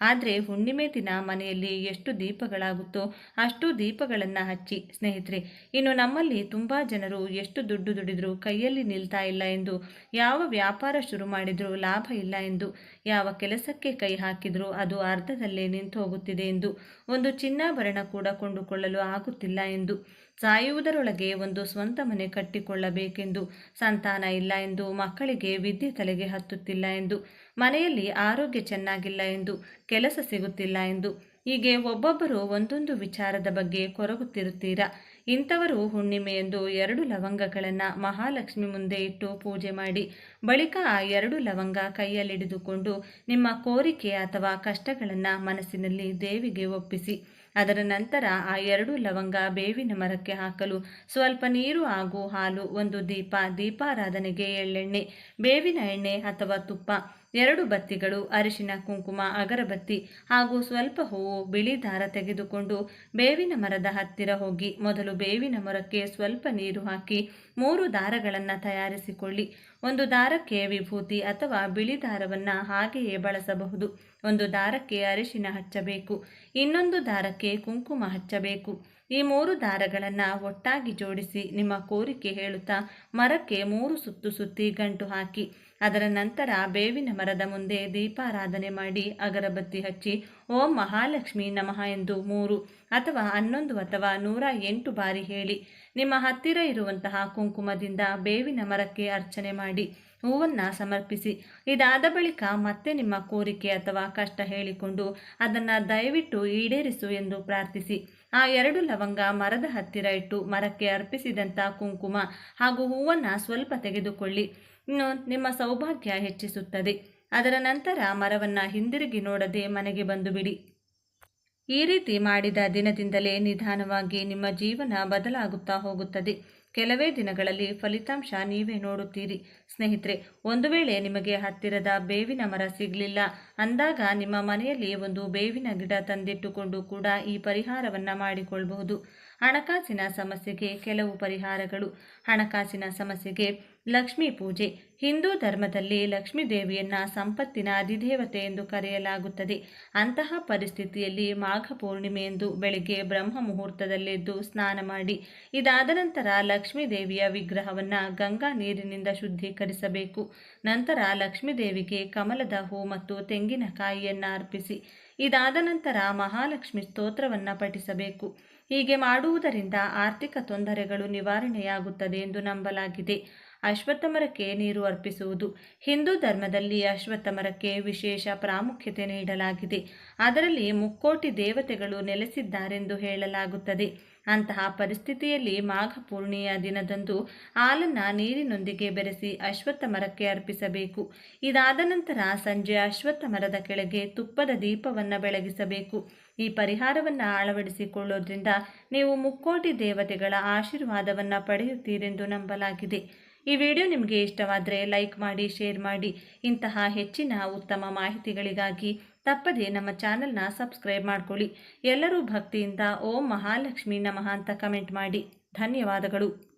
ಆದರೆ ಹುಣ್ಣಿಮೆ ದಿನ ಮನೆಯಲ್ಲಿ ಎಷ್ಟು ದೀಪಗಳಾಗುತ್ತೋ ಅಷ್ಟು ದೀಪಗಳನ್ನು ಹಚ್ಚಿ ಸ್ನೇಹಿತರೆ. ಇನ್ನು ನಮ್ಮಲ್ಲಿ ತುಂಬ ಜನರು ಎಷ್ಟು ದುಡ್ಡು ದುಡಿದ್ರೂ ಕೈಯಲ್ಲಿ ನಿಲ್ತಾ ಇಲ್ಲ ಎಂದು, ಯಾವ ವ್ಯಾಪಾರ ಶುರು ಮಾಡಿದರೂ ಲಾಭ ಇಲ್ಲ ಎಂದು, ಯಾವ ಕೆಲಸಕ್ಕೆ ಕೈ ಹಾಕಿದರೂ ಅದು ಅರ್ಧದಲ್ಲೇ ನಿಂತು ಹೋಗುತ್ತಿದೆ ಎಂದು, ಒಂದು ಚಿನ್ನಾಭರಣ ಕೂಡ ಕೊಂಡುಕೊಳ್ಳಲು ಆಗುತ್ತಿಲ್ಲ ಎಂದು, ಸಾಯುವುದರೊಳಗೆ ಒಂದು ಸ್ವಂತ ಮನೆ ಕಟ್ಟಿಕೊಳ್ಳಬೇಕೆಂದು, ಸಂತಾನ ಇಲ್ಲ ಎಂದು, ಮಕ್ಕಳಿಗೆ ವಿದ್ಯೆ ತಲೆಗೆ ಹತ್ತುತ್ತಿಲ್ಲ ಎಂದು, ಮನೆಯಲ್ಲಿ ಆರೋಗ್ಯ ಚೆನ್ನಾಗಿಲ್ಲ ಎಂದು, ಕೆಲಸ ಸಿಗುತ್ತಿಲ್ಲ ಎಂದು, ಹೀಗೆ ಒಬ್ಬೊಬ್ಬರು ಒಂದೊಂದು ವಿಚಾರದ ಬಗ್ಗೆ ಕೊರಗುತ್ತಿರುತ್ತೀರಾ. ಇಂಥವರು ಹುಣ್ಣಿಮೆಯೆಂದು 2 ಲವಂಗಗಳನ್ನು ಮಹಾಲಕ್ಷ್ಮಿ ಮುಂದೆ ಇಟ್ಟು ಪೂಜೆ ಮಾಡಿ ಬಳಿಕ ಆ 2 ಲವಂಗ ಕೈಯಲ್ಲಿಡಿದುಕೊಂಡು ನಿಮ್ಮ ಕೋರಿಕೆ ಅಥವಾ ಕಷ್ಟಗಳನ್ನು ಮನಸ್ಸಿನಲ್ಲಿ ದೇವಿಗೆ ಒಪ್ಪಿಸಿ. ಅದರ ನಂತರ ಆ 2 ಲವಂಗ ಬೇವಿನ ಮರಕ್ಕೆ ಹಾಕಲು ಸ್ವಲ್ಪ ನೀರು ಹಾಗೂ ಹಾಲು, ಒಂದು ದೀಪ, ದೀಪಾರಾಧನೆಗೆ ಎಳ್ಳೆಣ್ಣೆ, ಬೇವಿನ ಎಣ್ಣೆ ಅಥವಾ ತುಪ್ಪ, 2 ಬತ್ತಿಗಳು, ಅರಿಶಿನ, ಕುಂಕುಮ, ಅಗರಬತ್ತಿ ಹಾಗೂ ಸ್ವಲ್ಪ ಹೂವು, ಬಿಳಿ ದಾರ ತೆಗೆದುಕೊಂಡು ಬೇವಿನ ಮರದ ಹತ್ತಿರ ಹೋಗಿ ಮೊದಲು ಬೇವಿನ ಮರಕ್ಕೆ ಸ್ವಲ್ಪ ನೀರು ಹಾಕಿ 3 ದಾರಗಳನ್ನು ತಯಾರಿಸಿಕೊಳ್ಳಿ. ಒಂದು ದಾರಕ್ಕೆ ವಿಭೂತಿ ಅಥವಾ ಬಿಳಿ ದಾರವನ್ನು ಹಾಗೆಯೇ ಬಳಸಬಹುದು. ಒಂದು ದಾರಕ್ಕೆ ಅರಿಶಿನ ಹಚ್ಚಬೇಕು, ಇನ್ನೊಂದು ದಾರಕ್ಕೆ ಕುಂಕುಮ ಹಚ್ಚಬೇಕು. ಈ 3 ದಾರಗಳನ್ನು ಒಟ್ಟಾಗಿ ಜೋಡಿಸಿ ನಿಮ್ಮ ಕೋರಿಕೆ ಹೇಳುತ್ತಾ ಮರಕ್ಕೆ 3 ಸುತ್ತು ಸುತ್ತಿ ಗಂಟು ಹಾಕಿ. ಅದರ ನಂತರ ಬೇವಿನ ಮರದ ಮುಂದೆ ದೀಪಾರಾಧನೆ ಮಾಡಿ ಅಗರಬತ್ತಿ ಹಚ್ಚಿ ಓಂ ಮಹಾಲಕ್ಷ್ಮಿ ನಮಃ ಎಂದು 3 ಅಥವಾ 11 ಅಥವಾ 108 ಬಾರಿ ಹೇಳಿ ನಿಮ್ಮ ಹತ್ತಿರ ಇರುವಂತಹ ಕುಂಕುಮದಿಂದ ಬೇವಿನ ಮರಕ್ಕೆ ಅರ್ಚನೆ ಮಾಡಿ ಹೂವನ್ನು ಸಮರ್ಪಿಸಿ. ಇದಾದ ಬಳಿಕ ಮತ್ತೆ ನಿಮ್ಮ ಕೋರಿಕೆ ಅಥವಾ ಕಷ್ಟ ಹೇಳಿಕೊಂಡು ಅದನ್ನು ದಯವಿಟ್ಟು ಈಡೇರಿಸು ಎಂದು ಪ್ರಾರ್ಥಿಸಿ. ಆ 2 ಲವಂಗ ಮರದ ಹತ್ತಿರ ಇಟ್ಟು ಮರಕ್ಕೆ ಅರ್ಪಿಸಿದಂಥ ಕುಂಕುಮ ಹಾಗೂ ಹೂವನ್ನು ಸ್ವಲ್ಪ ತೆಗೆದುಕೊಳ್ಳಿ. ಇನ್ನು ನಿಮ್ಮ ಸೌಭಾಗ್ಯ ಹೆಚ್ಚಿಸುತ್ತದೆ. ಅದರ ನಂತರ ಮರವನ್ನು ಹಿಂದಿರುಗಿ ನೋಡದೆ ಮನೆಗೆ ಬಂದು ಬಿಡಿ. ಈ ರೀತಿ ಮಾಡಿದ ದಿನದಿಂದಲೇ ನಿಧಾನವಾಗಿ ನಿಮ್ಮ ಜೀವನ ಬದಲಾಗುತ್ತಾ ಹೋಗುತ್ತದೆ. ಕೆಲವೇ ದಿನಗಳಲ್ಲಿ ಫಲಿತಾಂಶ ನೀವೇ ನೋಡುತ್ತೀರಿ. ಸ್ನೇಹಿತರೆ, ಒಂದು ವೇಳೆ ನಿಮಗೆ ಹತ್ತಿರದ ಬೇವಿನ ಮರ ಸಿಗಲಿಲ್ಲ ಅಂದಾಗ ನಿಮ್ಮ ಮನೆಯಲ್ಲಿ ಒಂದು ಬೇವಿನ ಗಿಡ ತಂದಿಟ್ಟುಕೊಂಡು ಕೂಡ ಈ ಪರಿಹಾರವನ್ನು ಮಾಡಿಕೊಳ್ಳಬಹುದು. ಹಣಕಾಸಿನ ಸಮಸ್ಯೆಗೆ ಕೆಲವು ಪರಿಹಾರಗಳು. ಹಣಕಾಸಿನ ಸಮಸ್ಯೆಗೆ ಲಕ್ಷ್ಮೀ ಪೂಜೆ. ಹಿಂದೂ ಧರ್ಮದಲ್ಲಿ ಲಕ್ಷ್ಮೀ ದೇವಿಯನ್ನು ಸಂಪತ್ತಿನ ಅಧಿದೇವತೆ ಎಂದು ಕರೆಯಲಾಗುತ್ತದೆ. ಅಂತಹ ಪರಿಸ್ಥಿತಿಯಲ್ಲಿ ಮಾಘ ಪೂರ್ಣಿಮೆಯಂದು ಬೆಳಿಗ್ಗೆ ಬ್ರಹ್ಮ ಮುಹೂರ್ತದಲ್ಲೆದ್ದು ಸ್ನಾನ ಮಾಡಿ. ಇದಾದ ನಂತರ ಲಕ್ಷ್ಮೀ ದೇವಿಯ ವಿಗ್ರಹವನ್ನು ಗಂಗಾ ನೀರಿನಿಂದ ಶುದ್ಧೀಕರಿಸಬೇಕು. ನಂತರ ಲಕ್ಷ್ಮೀ ದೇವಿಗೆ ಕಮಲದ ಹೂ ಮತ್ತು ತೆಂಗಿನಕಾಯಿಯನ್ನು ಅರ್ಪಿಸಿ. ಇದಾದ ನಂತರ ಮಹಾಲಕ್ಷ್ಮಿ ಸ್ತೋತ್ರವನ್ನು ಪಠಿಸಬೇಕು. ಹೀಗೆ ಮಾಡುವುದರಿಂದ ಆರ್ಥಿಕ ತೊಂದರೆಗಳು ನಿವಾರಣೆಯಾಗುತ್ತದೆ ಎಂದು ನಂಬಲಾಗಿದೆ. ಅಶ್ವತ್ಥ ಮರಕ್ಕೆ ನೀರು ಅರ್ಪಿಸುವುದು. ಹಿಂದೂ ಧರ್ಮದಲ್ಲಿ ಅಶ್ವತ್ಥ ಮರಕ್ಕೆ ವಿಶೇಷ ಪ್ರಾಮುಖ್ಯತೆ ನೀಡಲಾಗಿದೆ. ಅದರಲ್ಲಿ ಮುಕ್ಕೋಟಿ ದೇವತೆಗಳು ನೆಲೆಸಿದ್ದಾರೆಂದು ಹೇಳಲಾಗುತ್ತದೆ. ಅಂತಹ ಪರಿಸ್ಥಿತಿಯಲ್ಲಿ ಮಾಘ ಪೂರ್ಣಿಮೆಯ ದಿನದಂದು ಹಾಲನ್ನು ನೀರಿನೊಂದಿಗೆ ಬೆರೆಸಿ ಅಶ್ವತ್ಥ ಮರಕ್ಕೆ ಅರ್ಪಿಸಬೇಕು. ಇದಾದ ನಂತರ ಸಂಜೆ ಅಶ್ವತ್ಥ ಮರದ ಕೆಳಗೆ ತುಪ್ಪದ ದೀಪವನ್ನು ಬೆಳಗಿಸಬೇಕು. ಈ ಪರಿಹಾರವನ್ನು ಅಳವಡಿಸಿಕೊಳ್ಳೋದ್ರಿಂದ ನೀವು ಮುಕ್ಕೋಟಿ ದೇವತೆಗಳ ಆಶೀರ್ವಾದವನ್ನು ಪಡೆಯುತ್ತೀರೆಂದು ನಂಬಲಾಗಿದೆ. ಈ ವಿಡಿಯೋ ನಿಮಗೆ ಇಷ್ಟವಾದರೆ ಲೈಕ್ ಮಾಡಿ, ಶೇರ್ ಮಾಡಿ. ಇಂತಹ ಹೆಚ್ಚಿನ ಉತ್ತಮ ಮಾಹಿತಿಗಳಿಗಾಗಿ ತಪ್ಪದೇ ನಮ್ಮ ಚಾನಲ್ನ ಸಬ್ಸ್ಕ್ರೈಬ್ ಮಾಡ್ಕೊಳ್ಳಿ. ಎಲ್ಲರೂ ಭಕ್ತಿಯಿಂದ ಓಂ ಮಹಾಲಕ್ಷ್ಮಿ ನಮಃ ಅಂತ ಕಮೆಂಟ್ ಮಾಡಿ. ಧನ್ಯವಾದಗಳು.